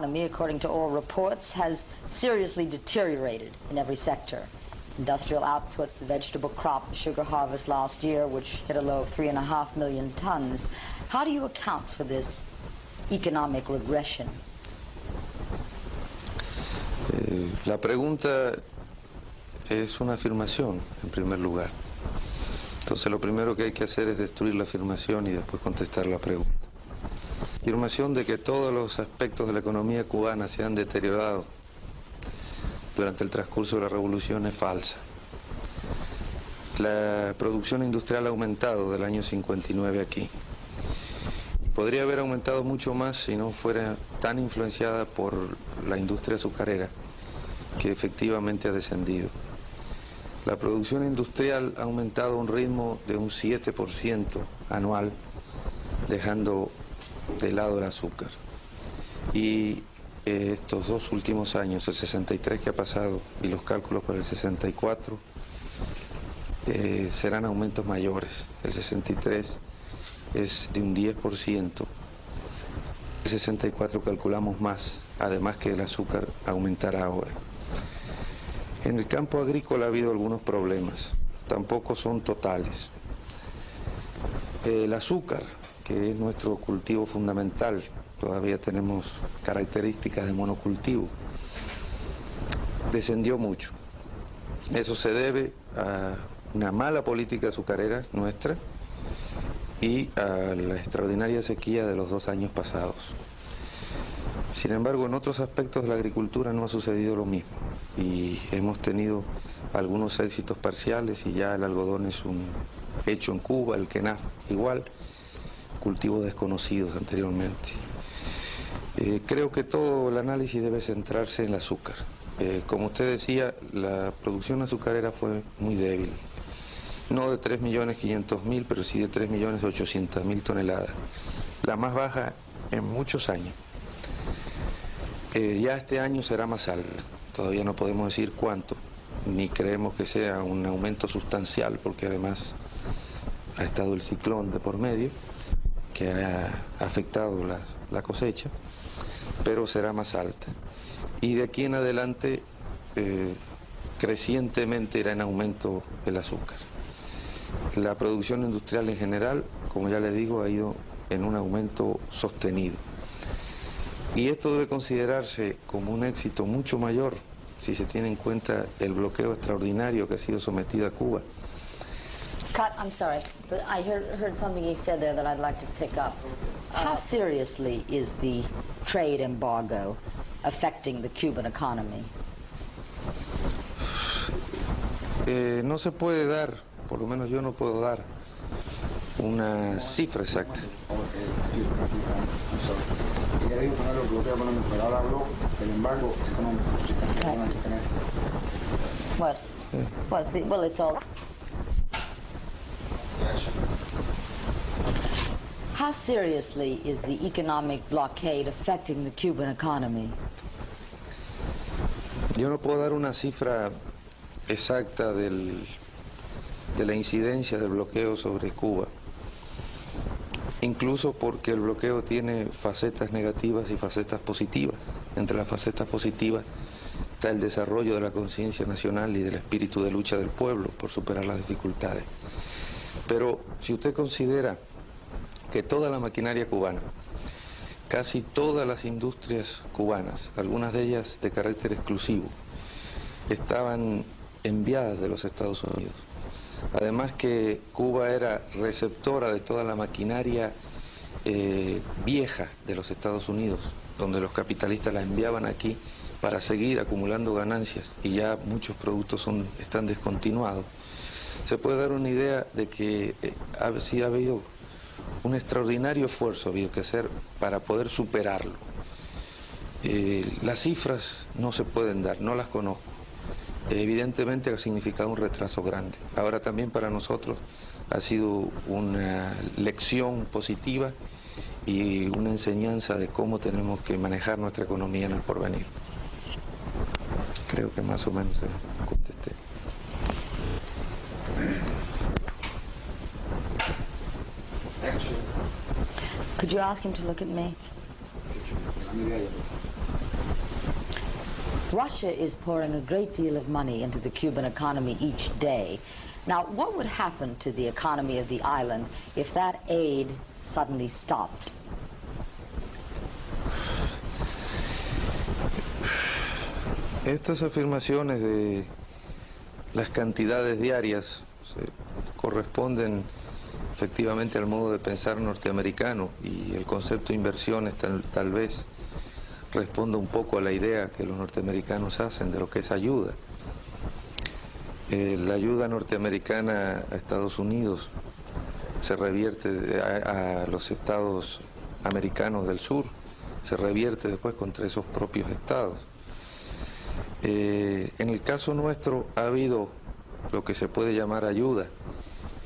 economy, according to all reports, has seriously deteriorated in every sector. Industrial output, the vegetable crop, the sugar harvest last year, which hit a low of 3.5 million tons. How do you account for this economic regression? La pregunta es una afirmación, en primer lugar. Entonces lo primero que hay que hacer es destruir la afirmación y después contestar la pregunta. La afirmación de que todos los aspectos de la economía cubana se han deteriorado durante el transcurso de la revolución es falsa. La producción industrial ha aumentado del año 59 aquí. Podría haber aumentado mucho más si no fuera tan influenciada por la industria azucarera, que efectivamente ha descendido. La producción industrial ha aumentado a un ritmo de un 7% anual, dejando de lado el azúcar. Y estos dos últimos años, el 63 que ha pasado y los cálculos para el 64, serán aumentos mayores. El 63 es de un 10%. El 64 calculamos más, además que el azúcar aumentará ahora. En el campo agrícola ha habido algunos problemas, tampoco son totales. El azúcar, que es nuestro cultivo fundamental, todavía tenemos características de monocultivo, descendió mucho. Eso se debe a una mala política azucarera nuestra y a la extraordinaria sequía de los 2 años pasados. Sin embargo, en otros aspectos de la agricultura no ha sucedido lo mismo y hemos tenido algunos éxitos parciales y ya el algodón es un hecho en Cuba, el quenaf igual, cultivos desconocidos anteriormente. Creo que todo el análisis debe centrarse en el azúcar. Como usted decía, la producción azucarera fue muy débil. No de 3.500.000, pero sí de 3.800.000 toneladas. La más baja en muchos años. Ya este año será más alta. Todavía no podemos decir cuánto, ni creemos que sea un aumento sustancial, porque además ha estado el ciclón de por medio, que ha afectado la cosecha, pero será más alta. Y de aquí en adelante, crecientemente irá en aumento el azúcar. La producción industrial en general, como ya les digo, ha ido en un aumento sostenido. Y esto debe considerarse como un éxito mucho mayor si se tiene en cuenta el bloqueo extraordinario que ha sido sometido a Cuba. Cut, I'm sorry, but I heard something he said there that I'd like to pick up. How seriously is the trade embargo affecting the Cuban economy? No se puede dar, por lo menos yo no puedo dar una cifra exacta. Ella dijo que no era el bloqueo económico, pero ahora habló del embargo económico. Well, it's all... How seriously is the economic blockade affecting the Cuban economy? Yo no puedo dar una cifra exacta de la incidencia del bloqueo sobre Cuba, incluso porque el bloqueo tiene facetas negativas y facetas positivas. Entre las facetas positivas está el desarrollo de la conciencia nacional y del espíritu de lucha del pueblo por superar las dificultades. Pero si usted considera que toda la maquinaria cubana, casi todas las industrias cubanas, algunas de ellas de carácter exclusivo, estaban enviadas de los Estados Unidos. Además que Cuba era receptora de toda la maquinaria vieja de los Estados Unidos, donde los capitalistas la enviaban aquí para seguir acumulando ganancias y ya muchos productos están descontinuados. Se puede dar una idea de que ha habido un extraordinario esfuerzo habido que hacer para poder superarlo. Las cifras no se pueden dar, no las conozco. Evidentemente ha significado un retraso grande. Ahora también para nosotros ha sido una lección positiva y una enseñanza de cómo tenemos que manejar nuestra economía en el porvenir. Creo que más o menos contesté. Could you ask him to look at me? Russia is pouring a great deal of money into the Cuban economy each day. Now, what would happen to the economy of the island if that aid suddenly stopped? Estas afirmaciones de las cantidades diarias corresponden efectivamente al modo de pensar norteamericano, y el concepto de inversiones tal vez responda un poco a la idea que los norteamericanos hacen de lo que es ayuda. La ayuda norteamericana a Estados Unidos se revierte a los estados americanos del sur, se revierte después contra esos propios estados. En el caso nuestro ha habido lo que se puede llamar ayuda,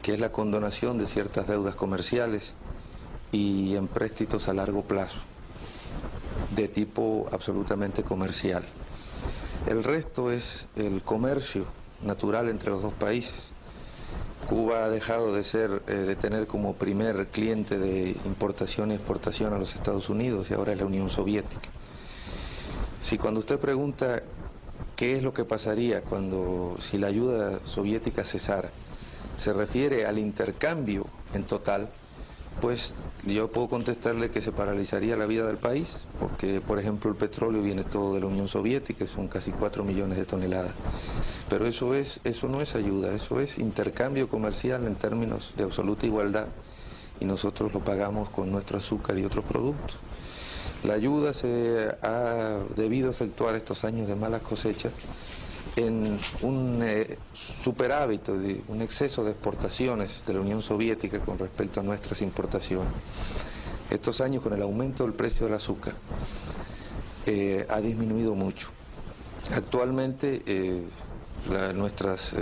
que es la condonación de ciertas deudas comerciales y empréstitos a largo plazo, de tipo absolutamente comercial. El resto es el comercio natural entre los dos países. Cuba ha dejado de tener como primer cliente de importación y exportación a los Estados Unidos, y ahora es la Unión Soviética. Si cuando usted pregunta qué es lo que pasaría si la ayuda soviética cesara, se refiere al intercambio en total, pues yo puedo contestarle que se paralizaría la vida del país, porque por ejemplo el petróleo viene todo de la Unión Soviética, son casi 4 millones de toneladas. Pero eso no es ayuda, eso es intercambio comercial en términos de absoluta igualdad, y nosotros lo pagamos con nuestro azúcar y otros productos. La ayuda se ha debido efectuar estos años de malas cosechas en un superávit, un exceso de exportaciones de la Unión Soviética con respecto a nuestras importaciones. Estos años, con el aumento del precio del azúcar, ha disminuido mucho. Actualmente nuestros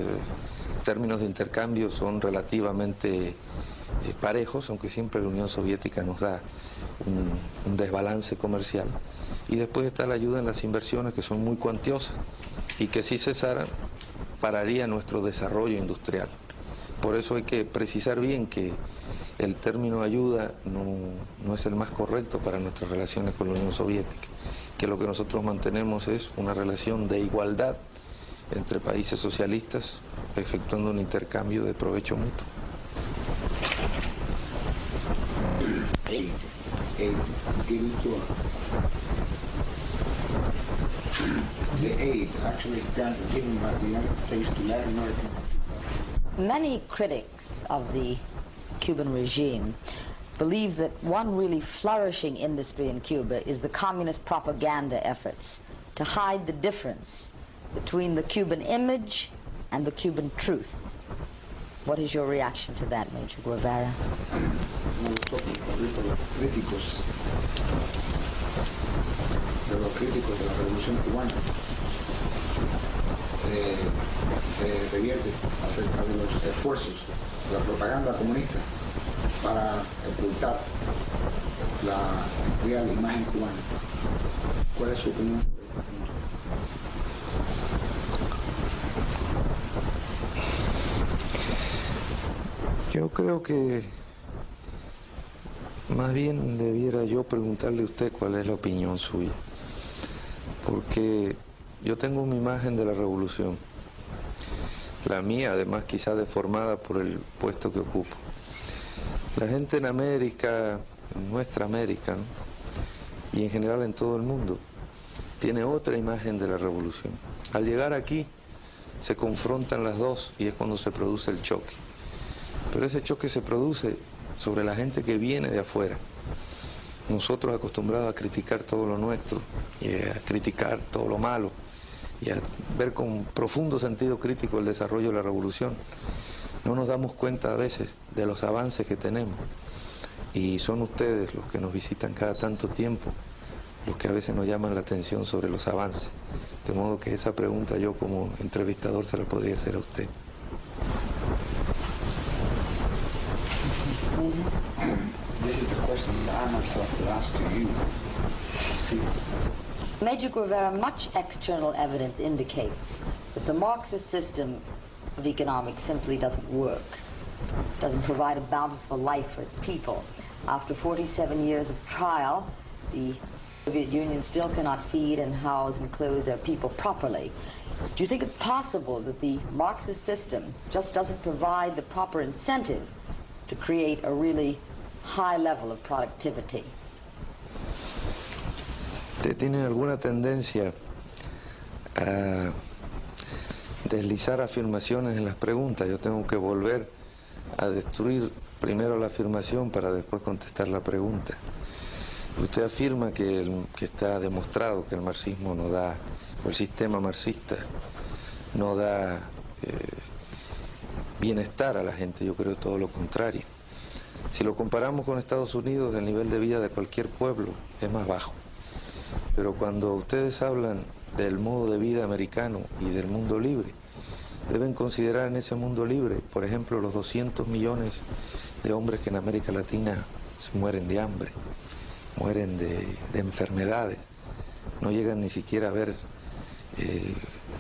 términos de intercambio son relativamente parejos, aunque siempre la Unión Soviética nos da un desbalance comercial. Y después está la ayuda en las inversiones, que son muy cuantiosas, y que si cesaran, pararía nuestro desarrollo industrial. Por eso hay que precisar bien que el término ayuda no es el más correcto para nuestras relaciones con la Unión Soviética, que lo que nosotros mantenemos es una relación de igualdad entre países socialistas, efectuando un intercambio de provecho mutuo. Aid is given to us. The aid actually given by the United States to Latin America. Many critics of the Cuban regime believe that one really flourishing industry in Cuba is the communist propaganda efforts to hide the difference between the Cuban image and the Cuban truth. What is your reaction to that, Major Guevara? Uno de los críticos de la Revolución Cubana se revierte acerca de los esfuerzos de la propaganda comunista para ocultar la real imagen cubana. ¿Cuál es su opinión? Yo creo que más bien debiera yo preguntarle a usted cuál es la opinión suya, porque yo tengo una imagen de la revolución, la mía además quizá deformada por el puesto que ocupo. La gente en América, en nuestra América, ¿no?, y en general en todo el mundo, tiene otra imagen de la revolución. Al llegar aquí se confrontan las dos y es cuando se produce el choque. Pero ese choque se produce sobre la gente que viene de afuera. Nosotros acostumbrados a criticar todo lo nuestro y a criticar todo lo malo y a ver con profundo sentido crítico el desarrollo de la revolución, no nos damos cuenta a veces de los avances que tenemos. Y son ustedes los que nos visitan cada tanto tiempo, los que a veces nos llaman la atención sobre los avances. De modo que esa pregunta yo como entrevistador se la podría hacer a usted. This is a question that I myself will ask to you. See. Major Guevara, much external evidence indicates that the Marxist system of economics simply doesn't work. It doesn't provide a bountiful life for its people. After 47 years of trial, the Soviet Union still cannot feed and house and clothe their people properly. Do you think it's possible that the Marxist system just doesn't provide the proper incentive to create a really high level of productivity? ¿Usted tiene alguna tendencia a deslizar afirmaciones en las preguntas? Yo tengo que volver a destruir primero la afirmación para después contestar la pregunta. Usted afirma que está demostrado que el marxismo no da, o el sistema marxista no da bienestar a la gente. Yo creo todo lo contrario. Si lo comparamos con Estados Unidos, el nivel de vida de cualquier pueblo es más bajo. Pero cuando ustedes hablan del modo de vida americano y del mundo libre, deben considerar en ese mundo libre, por ejemplo, los 200 millones de hombres que en América Latina se mueren de hambre, mueren de enfermedades, no llegan ni siquiera a ver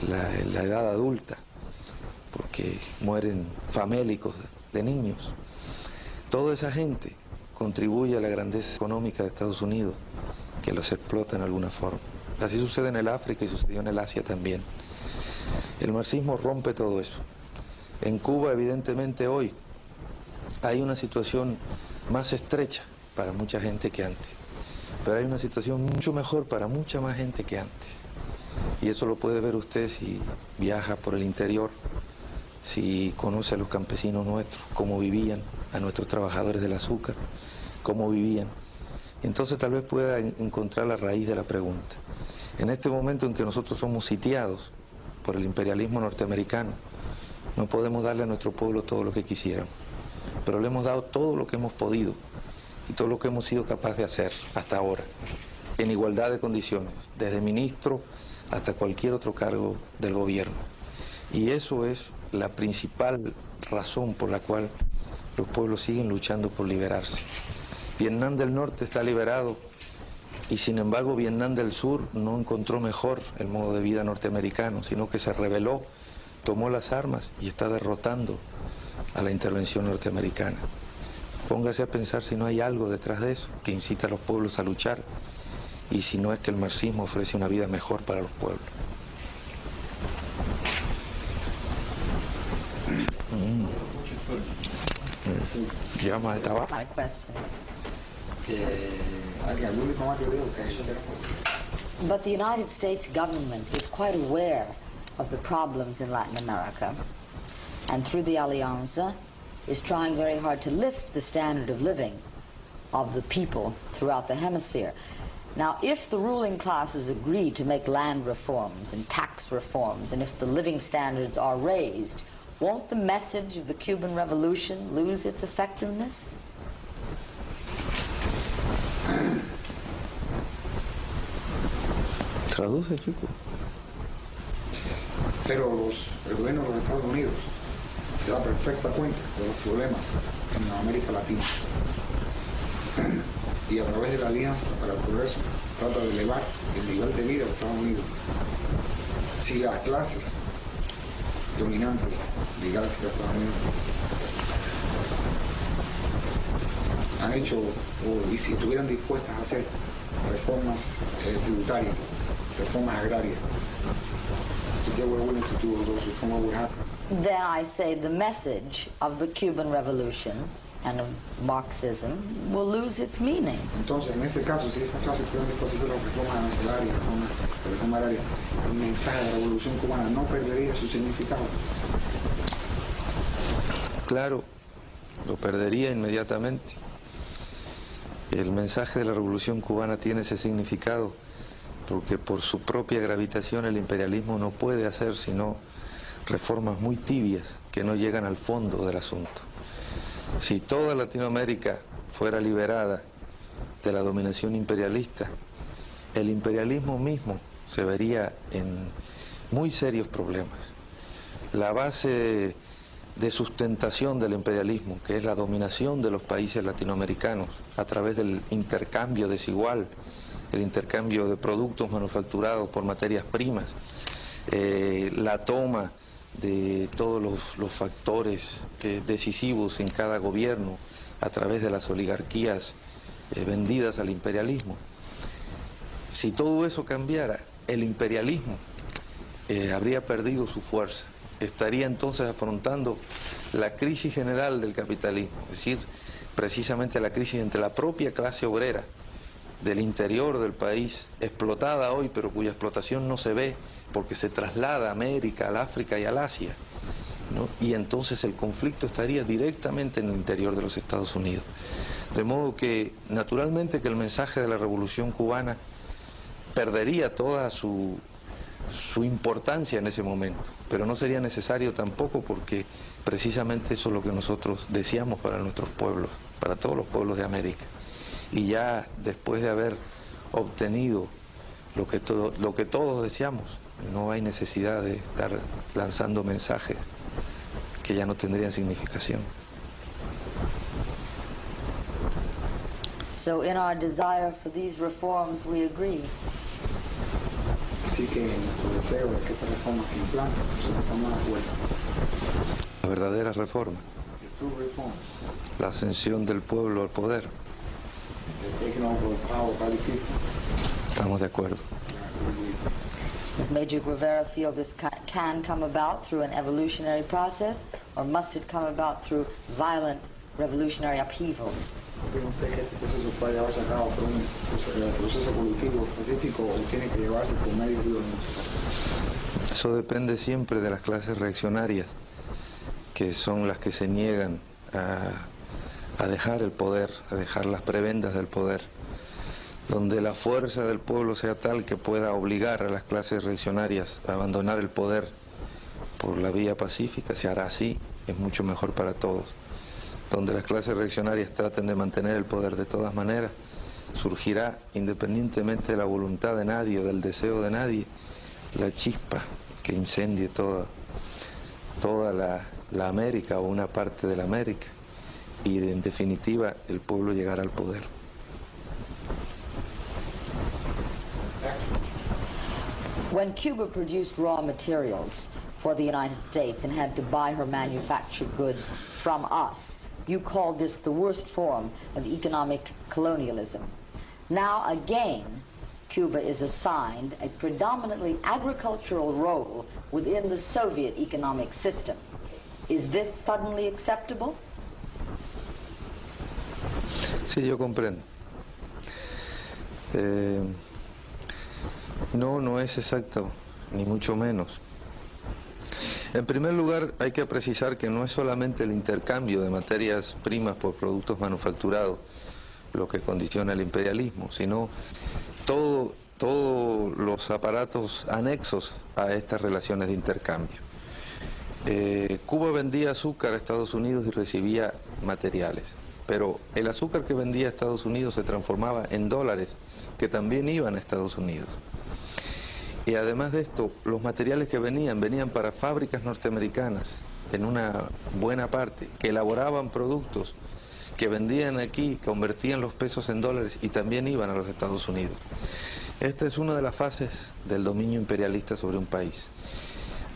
la edad adulta, porque mueren famélicos de niños. Toda esa gente contribuye a la grandeza económica de Estados Unidos, que los explota en alguna forma. Así sucede en el África y sucedió en el Asia también. El marxismo rompe todo eso. En Cuba, evidentemente, hoy hay una situación más estrecha para mucha gente que antes, pero hay una situación mucho mejor para mucha más gente que antes. Y eso lo puede ver usted si viaja por el interior, si conoce a los campesinos nuestros, cómo vivían, a nuestros trabajadores del azúcar, cómo vivían. Entonces tal vez pueda encontrar la raíz de la pregunta. En este momento en que nosotros somos sitiados por el imperialismo norteamericano, no podemos darle a nuestro pueblo todo lo que quisiéramos, pero le hemos dado todo lo que hemos podido y todo lo que hemos sido capaces de hacer hasta ahora, en igualdad de condiciones, desde ministro hasta cualquier otro cargo del gobierno. Y eso es la principal razón por la cual los pueblos siguen luchando por liberarse. Vietnam del Norte está liberado y sin embargo Vietnam del Sur no encontró mejor el modo de vida norteamericano, sino que se rebeló, tomó las armas y está derrotando a la intervención norteamericana. Póngase a pensar si no hay algo detrás de eso que incita a los pueblos a luchar y si no es que el marxismo ofrece una vida mejor para los pueblos. Llevamos al tabaco. My questions. But the United States government is quite aware of the problems in Latin America, and through the Alianza is trying very hard to lift the standard of living of the people throughout the hemisphere. Now, if the ruling classes agree to make land reforms and tax reforms, and if the living standards are raised, won't the message of the Cuban Revolution lose its effectiveness? Traduce, chico. Pero el gobierno de los Estados Unidos se da perfecta cuenta de los problemas en América Latina y a través de la Alianza para el Progreso trata de elevar el nivel de vida de Estados Unidos. Si las clases dominantes ligadas a Estados Unidos han hecho, y si estuvieran dispuestas a hacer reformas tributarias, reformas agrarias, if they were willing to do those reforms, what would happen? Then I say the message of the Cuban Revolution and of Marxism will lose its meaning. Entonces, en ese caso, si esas clases estuvieran dispuestas a hacer las reformas arancelarias, la reforma agraria, el mensaje de la Revolución Cubana no perdería su significado. Claro, lo perdería inmediatamente. El mensaje de la Revolución Cubana tiene ese significado porque por su propia gravitación el imperialismo no puede hacer sino reformas muy tibias que no llegan al fondo del asunto. Si toda Latinoamérica fuera liberada de la dominación imperialista, el imperialismo mismo se vería en muy serios problemas. La base de sustentación del imperialismo, que es la dominación de los países latinoamericanos a través del intercambio desigual, el intercambio de productos manufacturados por materias primas, la toma de todos los factores decisivos en cada gobierno a través de las oligarquías vendidas al imperialismo. Si todo eso cambiara, el imperialismo habría perdido su fuerza. Estaría entonces afrontando la crisis general del capitalismo, es decir, precisamente la crisis entre la propia clase obrera del interior del país, explotada hoy, pero cuya explotación no se ve porque se traslada a América, al África y al Asia, ¿no? Y entonces el conflicto estaría directamente en el interior de los Estados Unidos. De modo que, naturalmente, que el mensaje de la Revolución Cubana perdería toda su importancia en ese momento, pero no sería necesario tampoco, porque precisamente eso es lo que nosotros deseamos para nuestros pueblos, para todos los pueblos de América. Y ya después de haber obtenido lo que todos deseamos, no hay necesidad de estar lanzando mensajes que ya no tendrían significación. So in our desire for these reforms, we agree. Así que nuestro deseo de que esta reforma se implante, nosotros estamos de acuerdo. La verdadera reforma, The true reforms, la ascensión del pueblo al poder, the taking over of power by the people. estamos de acuerdo. Does Major Guevara feel this can come about through an evolutionary process, or must it come about through violent revolutionary upheavals? ¿Cree usted que este proceso puede llevarse a cabo por un proceso evolutivo específico o tiene que llevarse por medios violentos? Eso depende siempre de las clases reaccionarias, que son las que se niegan a dejar el poder, a dejar las prebendas del poder. Donde la fuerza del pueblo sea tal que pueda obligar a las clases reaccionarias a abandonar el poder por la vía pacífica, se hará así, es mucho mejor para todos. Donde las clases reaccionarias traten de mantener el poder de todas maneras, surgirá, independientemente de la voluntad de nadie o del deseo de nadie, la chispa que incendie toda la América o una parte de la América, y en definitiva el pueblo llegará al poder. When Cuba produced raw materials for the United States and had to buy her manufactured goods from us, you called this the worst form of economic colonialism. Now again, Cuba is assigned a predominantly agricultural role within the Soviet economic system. Is this suddenly acceptable? Sí, yo comprendo. No es exacto, ni mucho menos. En primer lugar, hay que precisar que no es solamente el intercambio de materias primas por productos manufacturados lo que condiciona el imperialismo, sino todos los aparatos anexos a estas relaciones de intercambio. Cuba vendía azúcar a Estados Unidos y recibía materiales, pero el azúcar que vendía a Estados Unidos se transformaba en dólares que también iban a Estados Unidos. Y además de esto, los materiales que venían para fábricas norteamericanas, en una buena parte, que elaboraban productos que vendían aquí, convertían los pesos en dólares y también iban a los Estados Unidos. Esta es una de las fases del dominio imperialista sobre un país.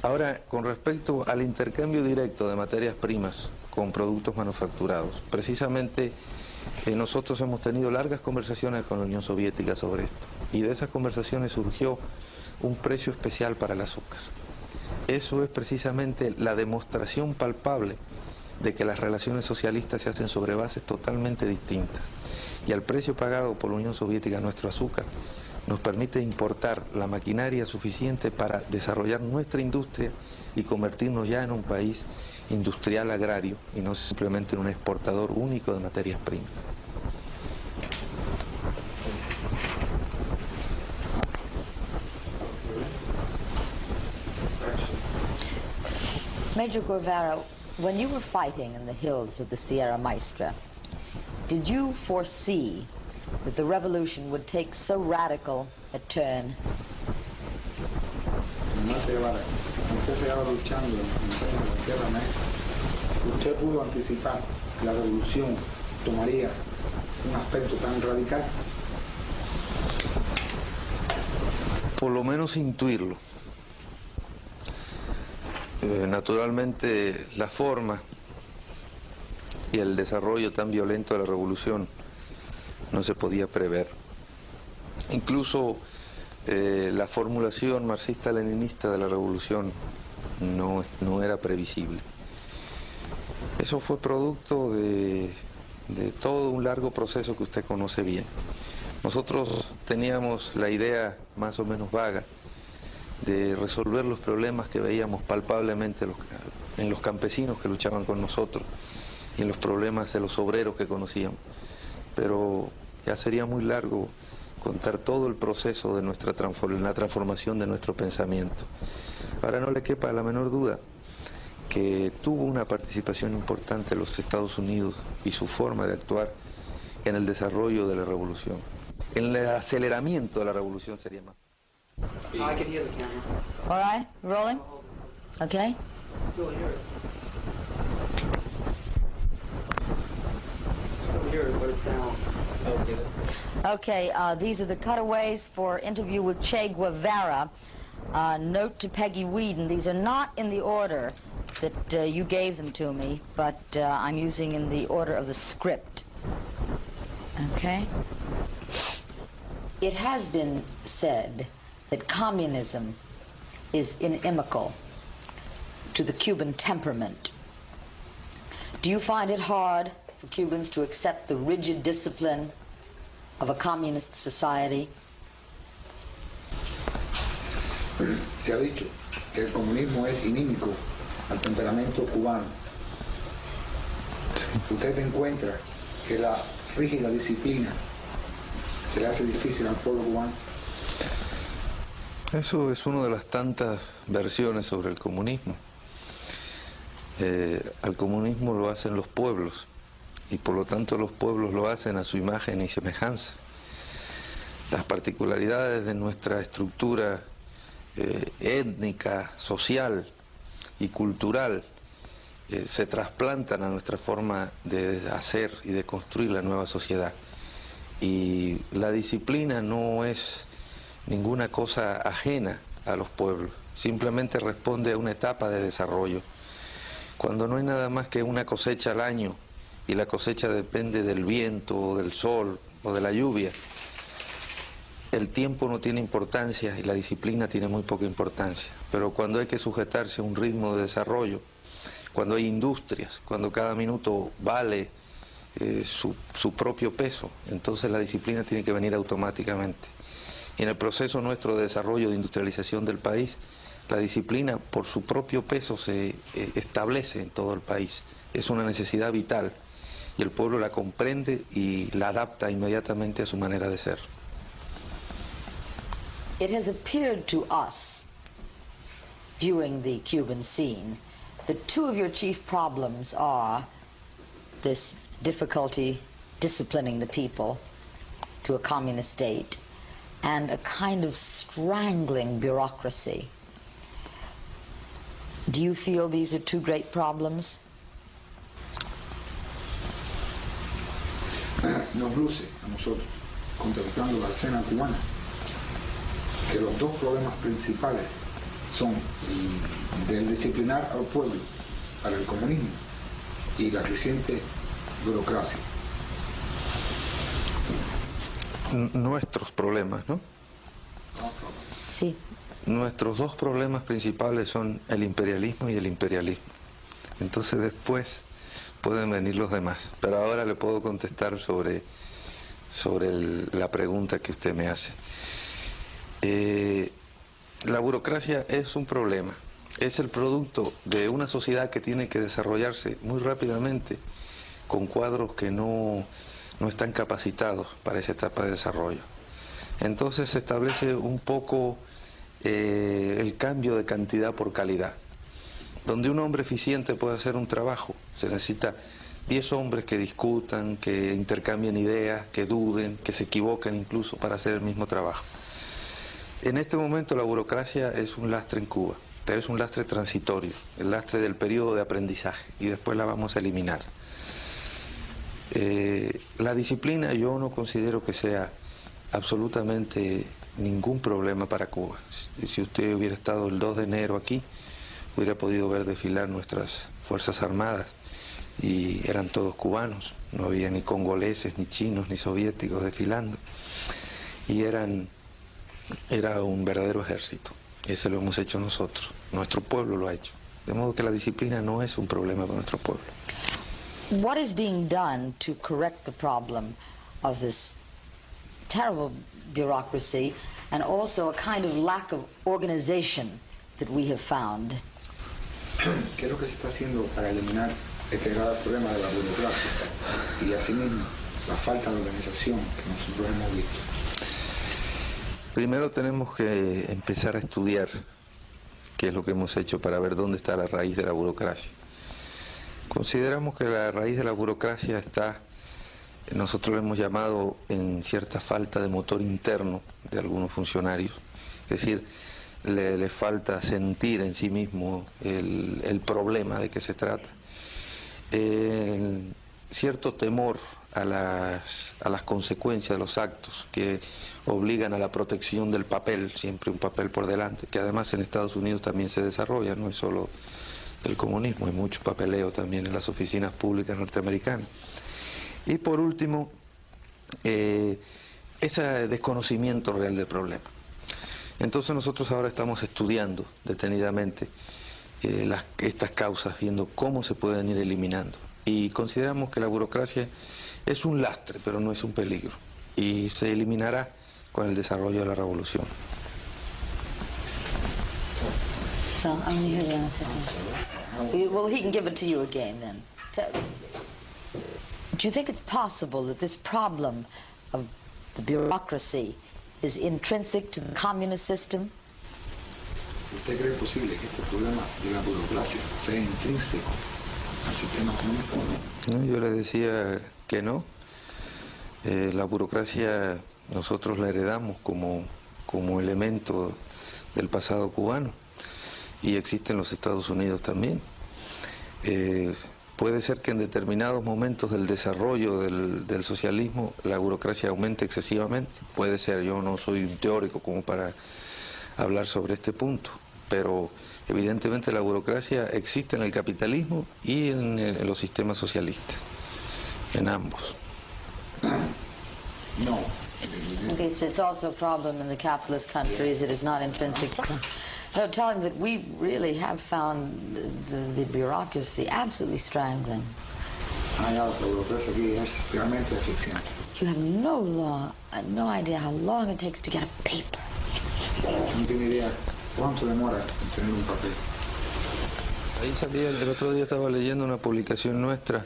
Ahora, con respecto al intercambio directo de materias primas con productos manufacturados, precisamente nosotros hemos tenido largas conversaciones con la Unión Soviética sobre esto, y de esas conversaciones surgió un precio especial para el azúcar. Eso es precisamente la demostración palpable de que las relaciones socialistas se hacen sobre bases totalmente distintas, y al precio pagado por la Unión Soviética nuestro azúcar nos permite importar la maquinaria suficiente para desarrollar nuestra industria y convertirnos ya en un país industrial agrario y no simplemente en un exportador único de materias primas. Major Guevara, when you were fighting in the hills of the Sierra Maestra, did you foresee that the revolution would take so radical a turn? Usted se estaba luchando en la Sierra Maestra. ¿Usted pudo anticipar que la revolución tomaría un aspecto tan radical? Por lo menos intuirlo. Naturalmente la forma y el desarrollo tan violento de la revolución no se podía prever. Incluso la formulación marxista-leninista de la revolución no era previsible. Eso fue producto de todo un largo proceso que usted conoce bien. Nosotros teníamos la idea más o menos vaga de resolver los problemas que veíamos palpablemente en los campesinos que luchaban con nosotros y en los problemas de los obreros que conocíamos. Pero ya sería muy largo contar todo el proceso de la transformación de nuestro pensamiento. Ahora no le quepa la menor duda que tuvo una participación importante los Estados Unidos y su forma de actuar en el desarrollo de la revolución. En el aceleramiento de la revolución sería más. I can hear the camera. All right, rolling? Okay. Still hear it. Still hear it, but it's down. Okay, these are the cutaways for interview with Che Guevara. Note to Peggy Whedon, these are not in the order that you gave them to me, but I'm using in the order of the script. Okay? It has been said that communism is inimical to the Cuban temperament. Do you find it hard for Cubans to accept the rigid discipline of a communist society? Se ha dicho que el comunismo es inímico al temperamento cubano. ¿Usted encuentra que la rígida disciplina se le hace difícil al pueblo cubano? Eso es una de las tantas versiones sobre el comunismo. Al comunismo lo hacen los pueblos y por lo tanto los pueblos lo hacen a su imagen y semejanza. Las particularidades de nuestra estructura étnica, social y cultural se trasplantan a nuestra forma de hacer y de construir la nueva sociedad. Y la disciplina no es ninguna cosa ajena a los pueblos, simplemente responde a una etapa de desarrollo. Cuando no hay nada más que una cosecha al año y la cosecha depende del viento o del sol o de la lluvia, el tiempo no tiene importancia y la disciplina tiene muy poca importancia. Pero cuando hay que sujetarse a un ritmo de desarrollo, cuando hay industrias, cuando cada minuto vale su propio peso, entonces la disciplina tiene que venir automáticamente. Y en el proceso nuestro de desarrollo de industrialización del país, la disciplina por su propio peso se establece en todo el país. Es una necesidad vital y el pueblo la comprende y la adapta inmediatamente a su manera de ser. It has appeared to us, viewing the Cuban scene, that two of your chief problems are this difficulty disciplining the people to a communist state and a kind of strangling bureaucracy. Do you feel these are two great problems? Nos luce a nosotros, contemplando la escena cubana, que los dos problemas principales son del disciplinar al pueblo para el comunismo y la creciente burocracia. Nuestros problemas, ¿no? Sí. Nuestros dos problemas principales son el imperialismo y el imperialismo. Entonces después pueden venir los demás. Pero ahora le puedo contestar sobre la pregunta que usted me hace. La burocracia es un problema. Es el producto de una sociedad que tiene que desarrollarse muy rápidamente con cuadros que no están capacitados para esa etapa de desarrollo. Entonces se establece un poco el cambio de cantidad por calidad. Donde un hombre eficiente puede hacer un trabajo, se necesita 10 hombres que discutan, que intercambien ideas, que duden, que se equivoquen incluso para hacer el mismo trabajo. En este momento la burocracia es un lastre en Cuba, pero es un lastre transitorio, el lastre del periodo de aprendizaje, y después la vamos a eliminar. La disciplina yo no considero que sea absolutamente ningún problema para Cuba. Si usted hubiera estado el 2 de enero aquí, hubiera podido ver desfilar nuestras Fuerzas Armadas y eran todos cubanos, no había ni congoleses, ni chinos, ni soviéticos desfilando. y era un verdadero ejército. Ese lo hemos hecho nosotros, nuestro pueblo lo ha hecho. De modo que la disciplina no es un problema para nuestro pueblo. What is being done to correct the problem of this terrible bureaucracy and also a kind of lack of organization that we have found? ¿Qué es lo que se está haciendo para eliminar este grave problema de la burocracia y asimismo la falta de organización que nosotros hemos visto? Primero tenemos que empezar a estudiar qué es lo que hemos hecho para ver dónde está la raíz de la burocracia. Consideramos que la raíz de la burocracia está, nosotros lo hemos llamado en cierta falta de motor interno de algunos funcionarios, es decir, le falta sentir en sí mismo el problema de que se trata. Cierto temor a las consecuencias de los actos que obligan a la protección del papel, siempre un papel por delante, que además en Estados Unidos también se desarrolla, no es solo del comunismo, hay mucho papeleo también en las oficinas públicas norteamericanas. Y por último, ese desconocimiento real del problema. Entonces nosotros ahora estamos estudiando detenidamente estas causas, viendo cómo se pueden ir eliminando. Y consideramos que la burocracia es un lastre, pero no es un peligro. Y se eliminará con el desarrollo de la revolución. So, I'm going to hear the answer. Well, he can give it to you again then. Do you think it's possible that this problem of the bureaucracy is intrinsic to the communist system? ¿Usted cree posible que este problema de la burocracia sea intrínseco al sistema comunista? No, yo le decía que no. La burocracia nosotros la heredamos como elemento del pasado cubano y existe en los Estados Unidos también. Puede ser que en determinados momentos del desarrollo del socialismo la burocracia aumente excesivamente. Puede ser, yo no soy un teórico como para hablar sobre este punto, pero evidentemente la burocracia existe en el capitalismo y en los sistemas socialistas, en ambos. No. Okay, so it's also a problem in the capitalist countries. It is not intrinsic. So tell him that we really have found the bureaucracy absolutely strangling. La burocracia aquí es realmente asfixiante. You have no idea how long it takes to get a paper. No tiene idea cuánto demora en tener un papel. Ahí salía, el otro día estaba leyendo una publicación nuestra,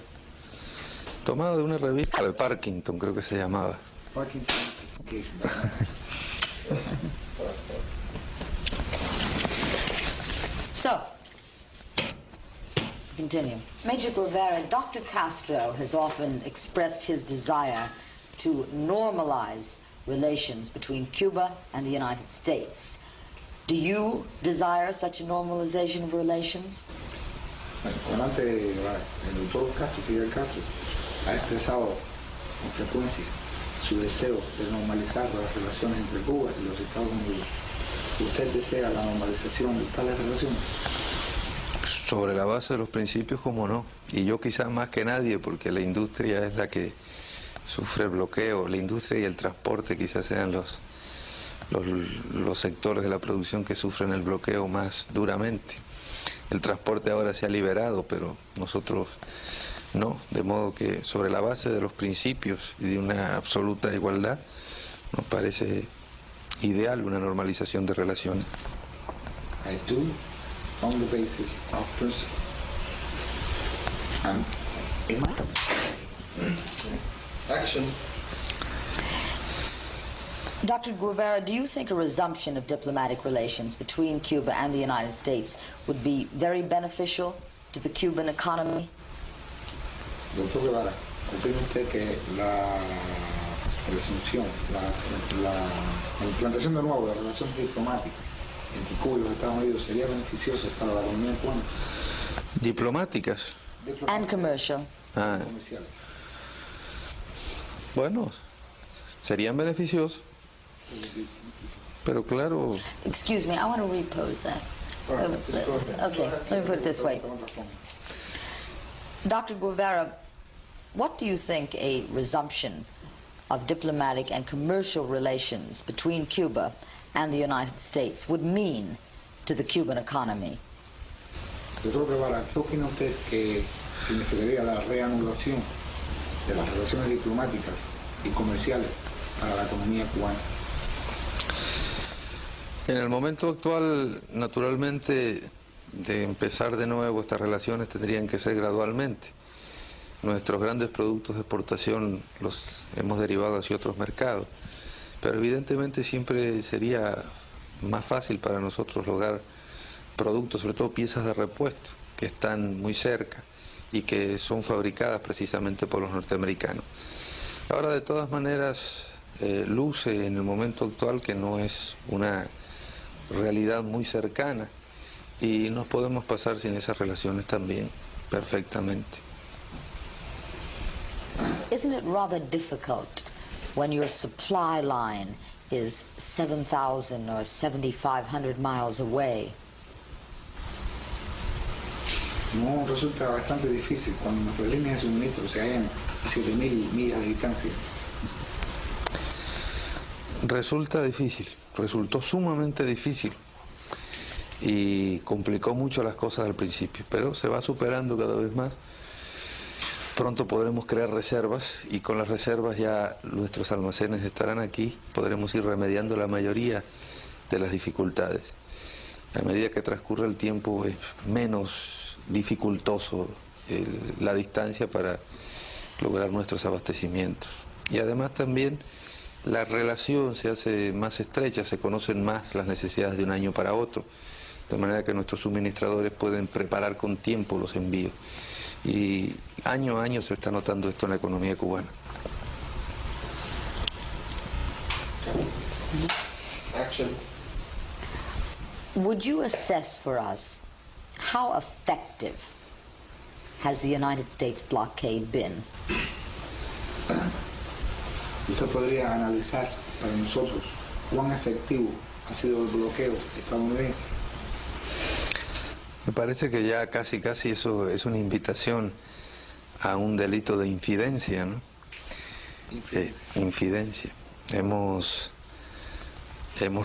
tomada de una revista de Parkinson, creo que se llamaba. Parkinson's. So, continue. Major Guevara, Dr. Castro has often expressed his desire to normalize relations between Cuba and the United States. Do you desire such a normalization of relations? El comandante, el doctor Castro, Fidel Castro, ha expresado con frecuencia su deseo de normalizar las relaciones entre Cuba y los Estados Unidos. ¿Usted desea la normalización de tales relaciones? Sobre la base de los principios, como no. Y yo quizás más que nadie, porque la industria es la que sufre el bloqueo. La industria y el transporte quizás sean los sectores de la producción que sufren el bloqueo más duramente. El transporte ahora se ha liberado, pero nosotros no. De modo que sobre la base de los principios y de una absoluta igualdad, nos parece ideal una normalización de relaciones. I do, on the basis of principle. Action. Dr. Guevara, do you think a resumption of diplomatic relations between Cuba and the United States would be very beneficial to the Cuban economy? Doctor Guevara, ¿opina usted que la resunción, la implantación de nuevo de relaciones diplomáticas entre Cuba y los Estados Unidos sería beneficiosa para la economía cubana? Diplomáticas. And commercial. Comerciales. Bueno, serían beneficiosos, pero claro. Excuse me, I want to repose that. Okay, let me put it this way. Dr. Guevara, what do you think a resumption of diplomatic and commercial relations between Cuba and the United States would mean to the Cuban economy? Doctor Guevara, ¿qué opina usted que significaría la reanudación de las relaciones diplomáticas y comerciales para la economía cubana? En el momento actual, naturalmente, de empezar de nuevo estas relaciones tendrían que ser gradualmente. Nuestros grandes productos de exportación los hemos derivado hacia otros mercados, pero evidentemente siempre sería más fácil para nosotros lograr productos, sobre todo piezas de repuesto, que están muy cerca y que son fabricadas precisamente por los norteamericanos. Ahora, de todas maneras, luce en el momento actual que no es una realidad muy cercana y nos podemos pasar sin esas relaciones también perfectamente. Isn't it rather difficult when your supply line is 7,000 or 7,500 miles away? No, resulta bastante difícil cuando nuestras líneas de suministro se hallan a 7.000 millas de distancia. Resulta difícil, resultó sumamente difícil y complicó mucho las cosas al principio, pero se va superando cada vez más. Pronto podremos crear reservas y con las reservas ya nuestros almacenes estarán aquí, podremos ir remediando la mayoría de las dificultades. A medida que transcurre el tiempo es menos dificultoso la distancia para lograr nuestros abastecimientos. Y además también la relación se hace más estrecha, se conocen más las necesidades de un año para otro, de manera que nuestros suministradores pueden preparar con tiempo los envíos. Y año a año se está notando esto en la economía cubana. Action. Would you assess for us how effective has the United States blockade been? Usted podría analizar para nosotros cuán efectivo ha sido el bloqueo estadounidense. Me parece que ya casi eso es una invitación a un delito de infidencia, ¿no? Infidencia. Hemos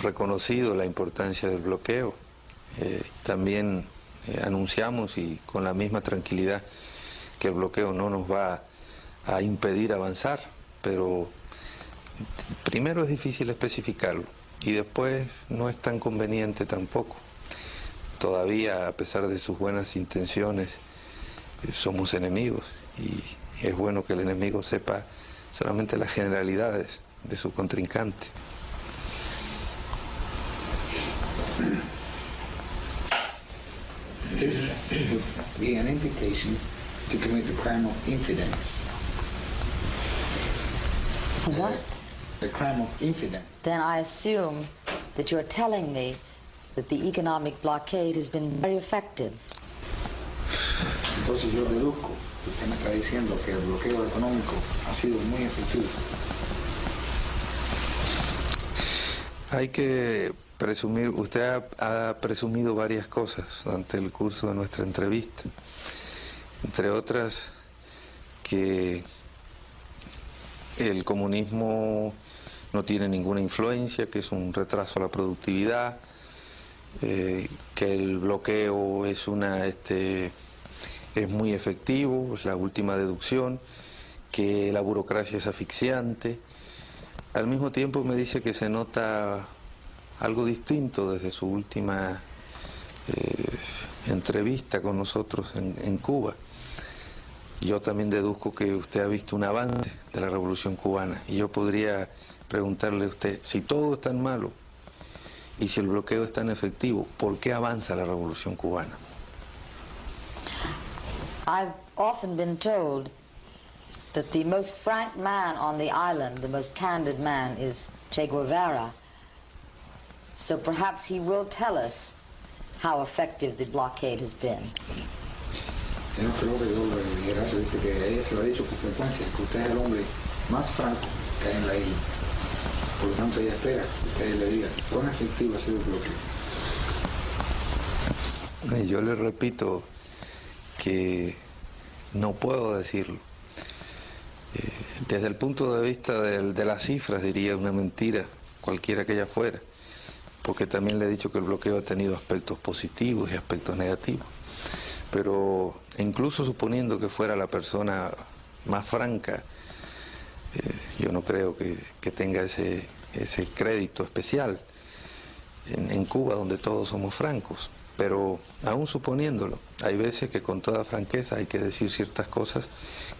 reconocido la importancia del bloqueo. También anunciamos y con la misma tranquilidad que el bloqueo no nos va a impedir avanzar, pero primero es difícil especificarlo y después no es tan conveniente tampoco. Todavía, a pesar de sus buenas intenciones, somos enemigos y es bueno que el enemigo sepa solamente las generalidades de su contrincante. This would be an invitation to commit the crime of infidence. What? The crime of infidence. Then I assume that you're telling me that the economic blockade has been very effective. Entonces yo deduzco que usted me está diciendo que el bloqueo económico ha sido muy efectivo. Hay que presumir, usted ha presumido varias cosas durante el curso de nuestra entrevista, entre otras que el comunismo no tiene ninguna influencia, que es un retraso a la productividad, que el bloqueo es muy efectivo, es la última deducción, que la burocracia es asfixiante. Al mismo tiempo me dice que se nota algo distinto desde su última entrevista con nosotros en Cuba. Yo también deduzco que usted ha visto un avance de la Revolución Cubana y yo podría preguntarle a usted, si todo es tan malo y si el bloqueo es tan efectivo, ¿por qué avanza la Revolución Cubana? I've often been told that the most frank man on the island, the most candid man, is Che Guevara. So perhaps he will tell us how effective the blockade has been. Yo no creo que yo le dijera, se dice que ella se lo ha dicho con frecuencia, que usted es el hombre más franco que hay en la isla. Por lo tanto, ella espera que usted le diga cuán efectivo ha sido el bloqueo. Y yo le repito que no puedo decirlo. Desde el punto de vista de las cifras, diría una mentira, cualquiera que ella fuera, porque también le he dicho que el bloqueo ha tenido aspectos positivos y aspectos negativos. Pero incluso suponiendo que fuera la persona más franca, yo no creo que tenga ese crédito especial en Cuba, donde todos somos francos. Pero aún suponiéndolo, hay veces que con toda franqueza hay que decir ciertas cosas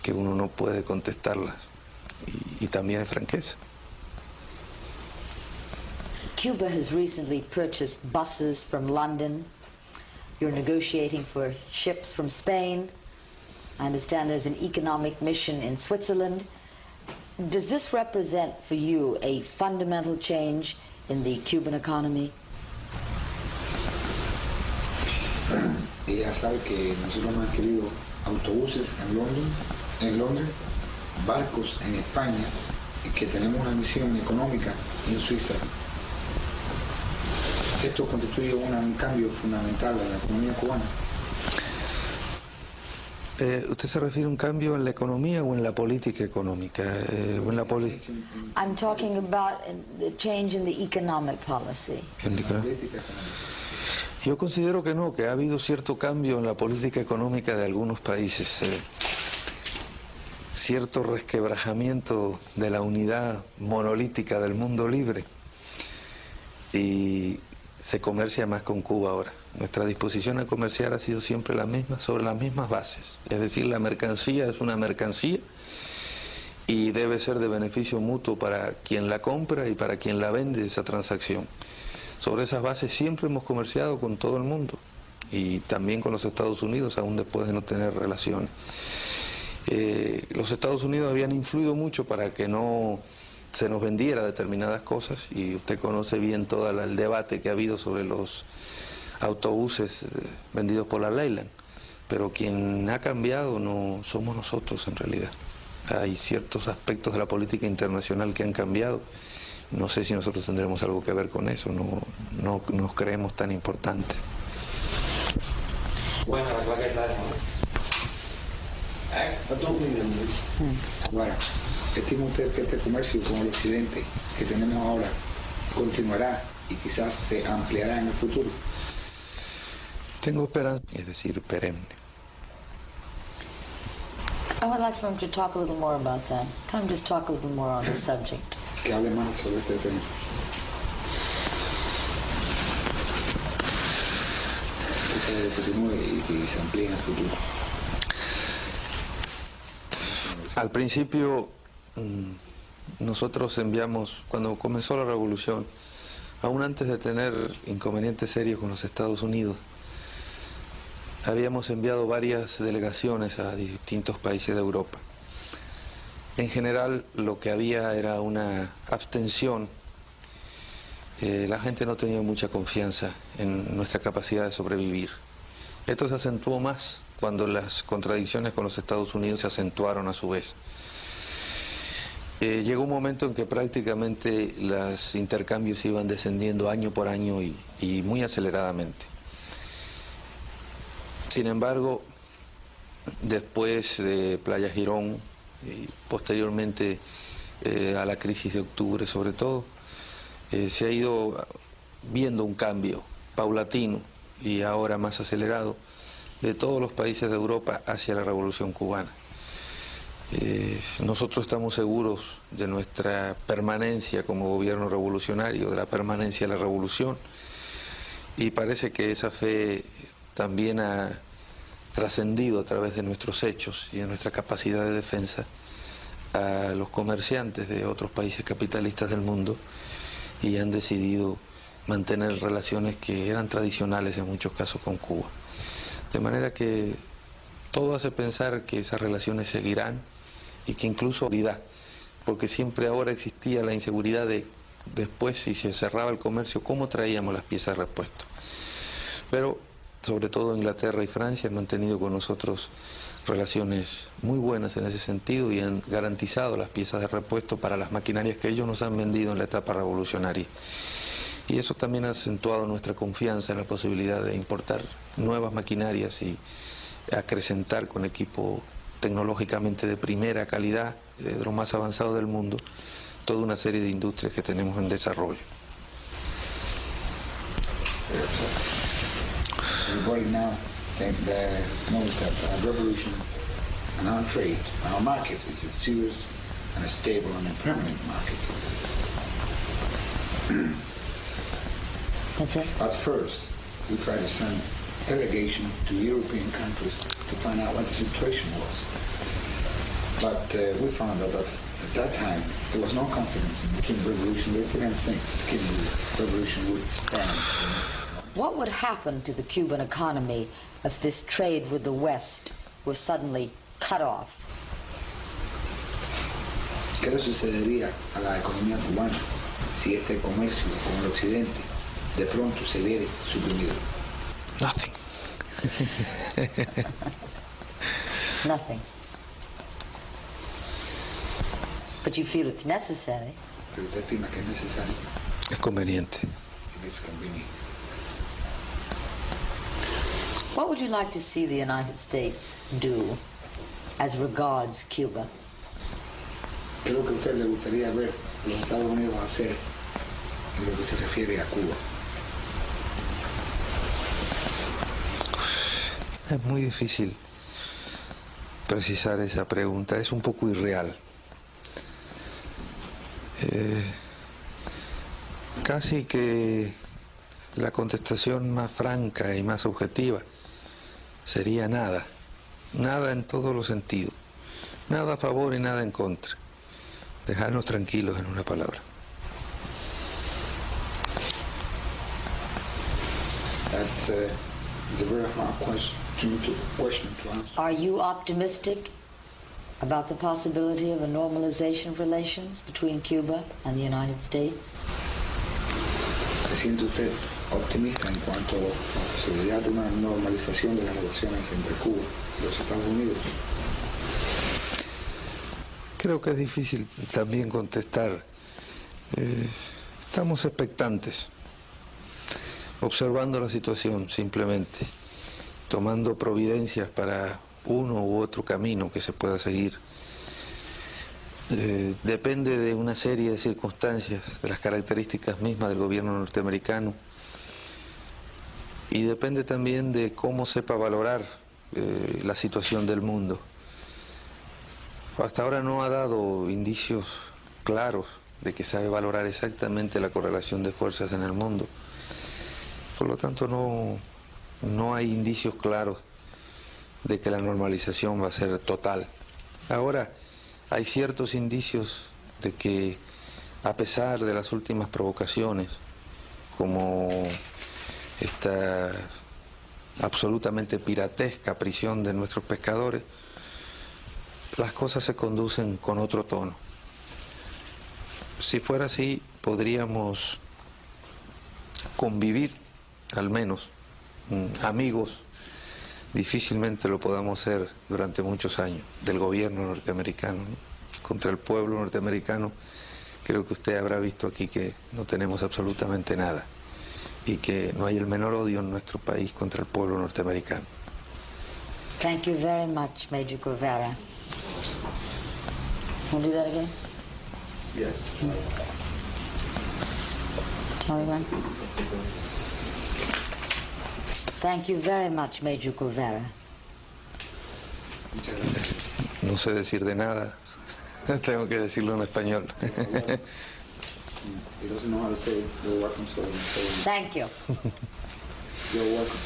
que uno no puede contestarlas, y también es franqueza. Cuba has recently purchased buses from London. You're negotiating for ships from Spain. I understand there's an economic mission in Switzerland. Does this represent for you a fundamental change in the Cuban economy? Ella sabe que nosotros hemos adquirido autobuses en Londres, barcos en España, y que tenemos una misión económica en Suiza. Esto constituye un cambio fundamental en la economía cubana. ¿Usted se refiere a un cambio en la economía o en la política económica? I'm talking about the change in the economic policy. Yo considero que no, que ha habido cierto cambio en la política económica de algunos países, cierto resquebrajamiento de la unidad monolítica del mundo libre, y se comercia más con Cuba ahora. Nuestra disposición a comerciar ha sido siempre la misma, sobre las mismas bases. Es decir, la mercancía es una mercancía y debe ser de beneficio mutuo para quien la compra y para quien la vende esa transacción. Sobre esas bases siempre hemos comerciado con todo el mundo, y también con los Estados Unidos, aún después de no tener relaciones. Los Estados Unidos habían influido mucho para que no se nos vendiera determinadas cosas, y usted conoce bien todo el debate que ha habido sobre los autobuses vendidos por la Leyland, pero quien ha cambiado no somos nosotros en realidad. Hay ciertos aspectos de la política internacional que han cambiado. No sé si nosotros tendremos algo que ver con eso, no nos creemos tan importantes. Bueno, la claqueta Ahora, ¿estima usted que este comercio con el occidente que tenemos ahora continuará y quizás se ampliará en el futuro? Tengo esperanza, es decir, perenne. I would like for him to talk a little more about that. Tell him just talk a little more on the subject. Que hable más sobre este tema. Que continúe y se amplíe en el futuro. Al principio nosotros enviamos, cuando comenzó la revolución, aún antes de tener inconvenientes serios con los Estados Unidos, habíamos enviado varias delegaciones a distintos países de Europa. En general lo que había era una abstención. La gente no tenía mucha confianza en nuestra capacidad de sobrevivir. Esto se acentuó más cuando las contradicciones con los Estados Unidos se acentuaron a su vez. Llegó un momento en que prácticamente los intercambios iban descendiendo año por año y muy aceleradamente. Sin embargo, después de Playa Girón y posteriormente a la crisis de octubre sobre todo, se ha ido viendo un cambio paulatino y ahora más acelerado de todos los países de Europa hacia la revolución cubana. Nosotros estamos seguros de nuestra permanencia como gobierno revolucionario, de la permanencia de la revolución, y parece que esa fe también ha trascendido a través de nuestros hechos y de nuestra capacidad de defensa a los comerciantes de otros países capitalistas del mundo, y han decidido mantener relaciones que eran tradicionales en muchos casos con Cuba. De manera que todo hace pensar que esas relaciones seguirán, y que incluso porque siempre ahora existía la inseguridad de después, si se cerraba el comercio, cómo traíamos las piezas de repuesto. Pero sobre todo Inglaterra y Francia han mantenido con nosotros relaciones muy buenas en ese sentido y han garantizado las piezas de repuesto para las maquinarias que ellos nos han vendido en la etapa revolucionaria. Y eso también ha acentuado nuestra confianza en la posibilidad de importar nuevas maquinarias y acrecentar con equipo tecnológicamente de primera calidad de los más avanzados del mundo, toda una serie de industrias que tenemos en desarrollo. Everybody now knows that our revolution and our trade, our market is a serious and a stable and a permanent market. That's it. At first, we tried to send delegation to European countries to find out what the situation was. But we found out that at that time there was no confidence in the Cuban Revolution. We didn't think the Cuban Revolution would stand. What would happen to the Cuban economy if this trade with the West were suddenly cut off? ¿Qué le sucedería a la economía cubana si este comercio con el occidente de pronto se viera suprimido? Nothing. Nothing. But you feel it's necessary. Pero usted estima que es necesario Es conveniente. y es conveniente. What would you like to see the United States do as regards Cuba? ¿Qué es lo que a usted le gustaría ver a los Estados Unidos hacer en lo que se refiere a Cuba? Es muy difícil precisar esa pregunta, es un poco irreal. Casi que la contestación más franca y más objetiva sería nada, nada en todos los sentidos, nada a favor y nada en contra, dejarnos tranquilos en una palabra. That's it's a very hard question to answer. Are you optimistic about the possibility of a normalization of relations between Cuba and the United States? ¿Se siente usted optimista en cuanto a la posibilidad de una normalización de las relaciones entre Cuba y los Estados Unidos? Creo que es difícil también contestar. Estamos expectantes, observando la situación simplemente, tomando providencias para uno u otro camino que se pueda seguir. Depende de una serie de circunstancias, de las características mismas del gobierno norteamericano, y depende también de cómo sepa valorar la situación del mundo. Hasta ahora no ha dado indicios claros de que sabe valorar exactamente la correlación de fuerzas en el mundo. Por lo tanto, no hay indicios claros de que la normalización va a ser total. Ahora, hay ciertos indicios de que, a pesar de las últimas provocaciones, como esta absolutamente piratesca prisión de nuestros pescadores, las cosas se conducen con otro tono. Si fuera así, podríamos convivir, al menos, amigos. Difícilmente lo podamos hacer durante muchos años, del gobierno norteamericano, ¿no? Contra el pueblo norteamericano. Creo que usted habrá visto aquí que no tenemos absolutamente nada y que no hay el menor odio en nuestro país contra el pueblo norteamericano. Thank you very much, Major Guevara. Want to do that again? Yes. Tell me when. Thank you very much, Major Guevara. Muchas gracias. No sé decir de nada, tengo que decirlo en español. He doesn't know how to say you're welcome, so Thank you. you're welcome.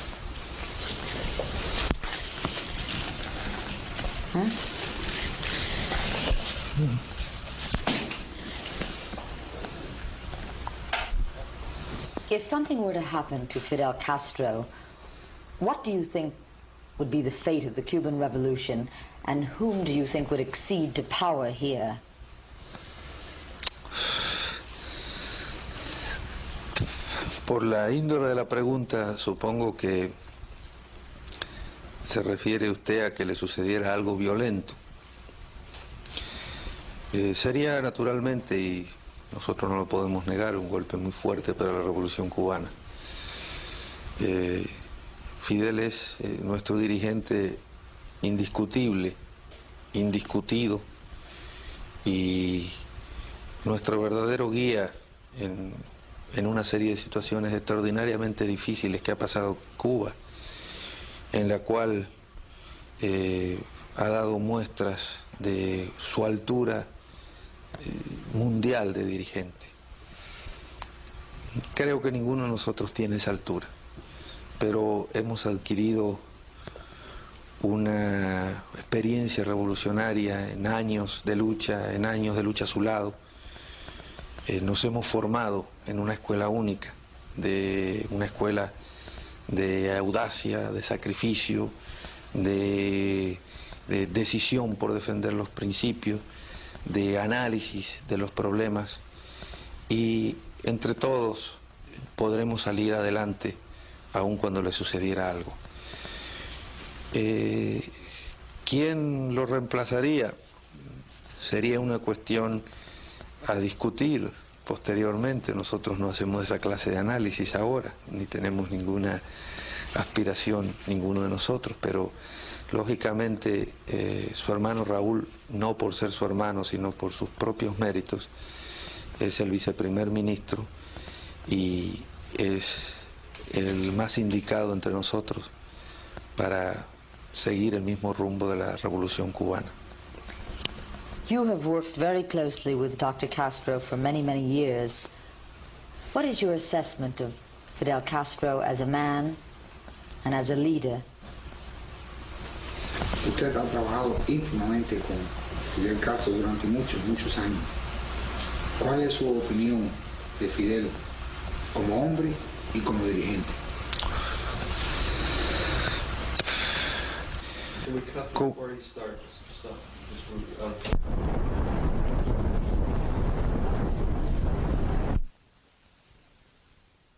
If something were to happen to Fidel Castro, what do you think would be the fate of the Cuban Revolution, and whom do you think would accede to power here? Por la índole de la pregunta, supongo que se refiere usted a que le sucediera algo violento. Sería naturalmente, y nosotros no lo podemos negar, un golpe muy fuerte para la Revolución Cubana. Fidel es nuestro dirigente indiscutible, indiscutido, y nuestro verdadero guía en una serie de situaciones extraordinariamente difíciles que ha pasado Cuba, en la cual ha dado muestras de su altura mundial de dirigente. Creo que ninguno de nosotros tiene esa altura, pero hemos adquirido una experiencia revolucionaria en años de lucha a su lado. Nos hemos formado en una escuela única, una escuela de audacia, de sacrificio, de decisión por defender los principios, de análisis de los problemas, y entre todos podremos salir adelante aun cuando le sucediera algo. ¿Quién lo reemplazaría? Sería una cuestión a discutir posteriormente. Nosotros no hacemos esa clase de análisis ahora, ni tenemos ninguna aspiración, ninguno de nosotros, pero lógicamente su hermano Raúl, no por ser su hermano, sino por sus propios méritos, es el viceprimer ministro y es el más indicado entre nosotros para seguir el mismo rumbo de la revolución cubana. You have worked very closely with Dr. Castro for many, many years. What is your assessment of Fidel Castro as a man and as a leader? Usted ha trabajado íntimamente con Fidel Castro durante muchos, muchos años. ¿Cuál es su opinión de Fidel como hombre y como dirigente? Can we cut Cool. before he starts? So, just